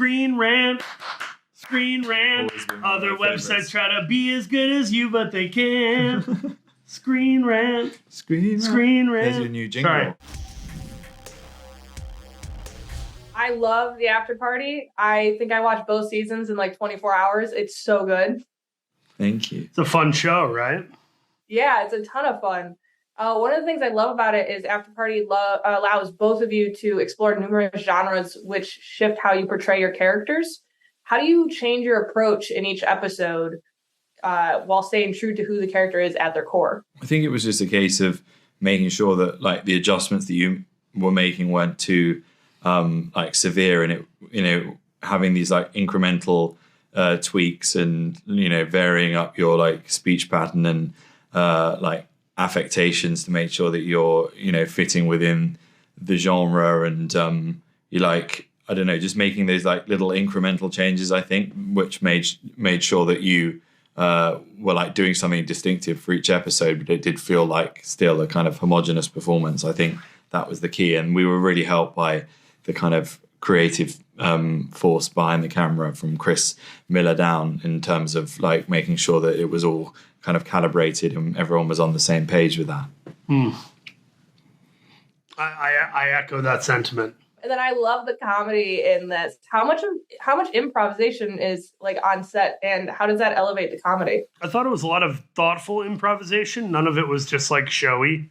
Screen Rant. Screen Rant. Other websites try to be as good as you, but they can't. Screen Rant. Screen Rant. There's your new jingle. Sorry. I love the Afterparty. I think I watched both seasons in like 24 hours. It's so good. Thank you. It's a fun show, right? Yeah, it's a ton of fun. One of the things I love about it is Afterparty allows both of you to explore numerous genres which shift how you portray your characters. How do you change your approach in each episode while staying true to who the character is at their core? I think it was just a case of making sure that like the adjustments that you were making weren't too like severe, and it having these like incremental tweaks and varying up your like speech pattern and like affectations to make sure that you're fitting within the genre, and you like, I don't know, just making those like little incremental changes, I think, which made sure that you were like doing something distinctive for each episode, but it did feel like still a kind of homogenous performance. I think that was the key, and we were really helped by the kind of creative force behind the camera from Chris Miller down, in terms of like making sure that it was all kind of calibrated and everyone was on the same page with that. I echo that sentiment. And then I love the comedy in this. How much improvisation is like on set, and how does that elevate the comedy? I thought it was a lot of thoughtful improvisation. None of it was just like showy.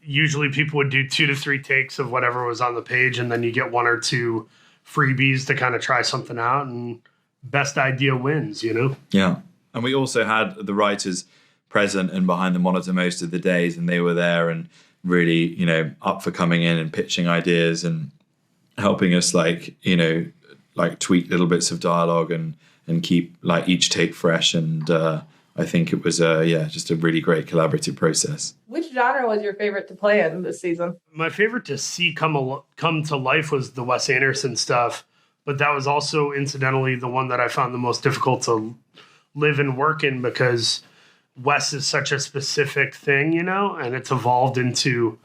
Usually people would do 2 to 3 takes of whatever was on the page, and then you get 1 or 2 freebies to kind of try something out, and best idea wins, Yeah. And we also had the writers present and behind the monitor most of the days, and they were there and really, up for coming in and pitching ideas and helping us like tweak little bits of dialogue and keep like each take fresh. And I think it was just a really great collaborative process. Which genre was your favorite to play in this season? My favorite to see come to life was the Wes Anderson stuff, but that was also incidentally the one that I found the most difficult to live and work in, because Wes is such a specific thing, and it's evolved into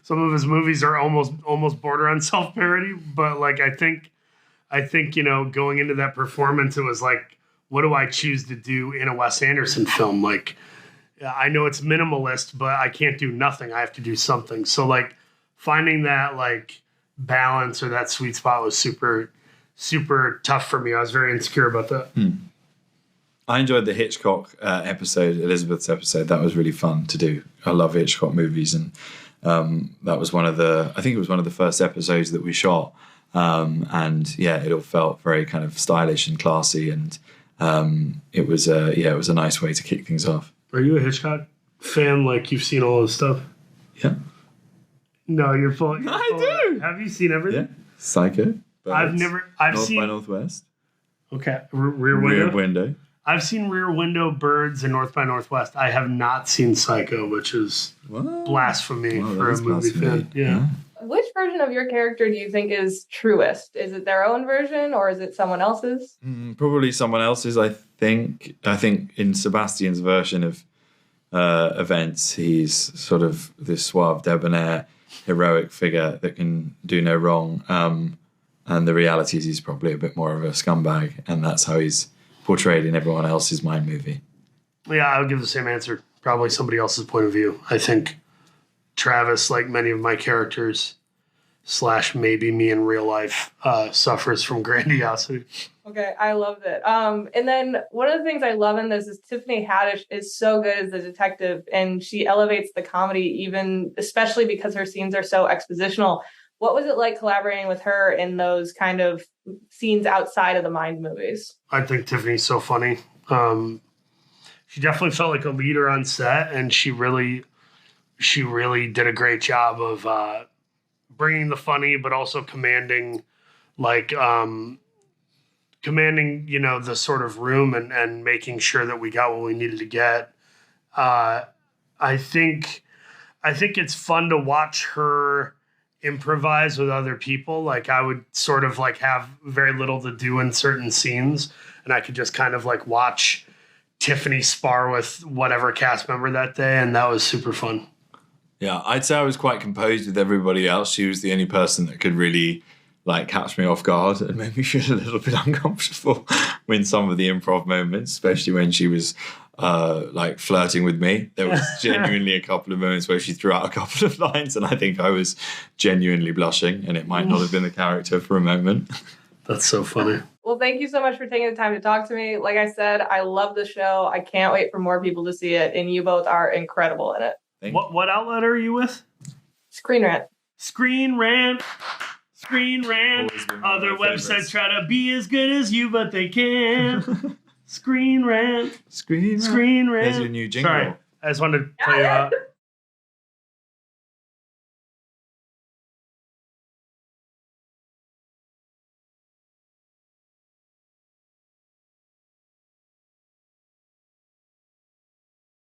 some of his movies are almost border on self-parody, but like I think going into that performance, it was like, what do I choose to do in a Wes Anderson film? Like, I know it's minimalist, but I can't do nothing. I have to do something. So like finding that like balance or that sweet spot was super, super tough for me. I was very insecure about that. I enjoyed the Hitchcock episode, Elizabeth's episode. That was really fun to do. I love Hitchcock movies, and that was one of the first episodes that we shot. And yeah, it all felt very kind of stylish and classy, and it was a nice way to kick things off. Are you a Hitchcock fan? Like, you've seen all his stuff? Yeah. No, you're full. I do. Have you seen everything? Yeah. Psycho. I've seen by Northwest. Okay. Rear Window. I've seen Rear Window, Birds, and North by Northwest. I have not seen Psycho, which is blasphemy for a movie fan. Yeah. Which version of your character do you think is truest? Is it their own version, or is it someone else's? Probably someone else's, I think. I think in Sebastian's version of events, he's sort of this suave, debonair, heroic figure that can do no wrong. And the reality is he's probably a bit more of a scumbag, and that's how he's portrayed in everyone else's mind movie. Yeah, I would give the same answer. Probably somebody else's point of view. I think Travis, like many of my characters, / maybe me in real life, suffers from grandiosity. Okay, I loved it. And then one of the things I love in this is Tiffany Haddish is so good as the detective, and she elevates the comedy, even especially because her scenes are so expositional. What was it like collaborating with her in those kind of scenes outside of the Mind movies? I think Tiffany's so funny. She definitely felt like a leader on set, and she really did a great job of bringing the funny, but also commanding, the sort of room and making sure that we got what we needed to get. I think it's fun to watch her improvise with other people. Like, I would sort of like have very little to do in certain scenes, and I could just kind of like watch Tiffany spar with whatever cast member that day, and that was super fun. Yeah, I'd say I was quite composed with everybody else. She was the only person that could really like catch me off guard and made me feel a little bit uncomfortable in some of the improv moments, especially when she was like flirting with me. There was genuinely a couple of moments where she threw out a couple of lines and I think I was genuinely blushing, and it might not have been the character for a moment. That's so funny. Well, thank you so much for taking the time to talk to me. Like I said, I love the show. I can't wait for more people to see it, and you both are incredible in it. What outlet are you with? Screen Rant. Screen Rant. Screen Rant. Other websites try to be as good as you, but they can't. Screen Rant. Screen Rant. Screen Rant. There's your new jingle. Sorry, I just wanted to play you out.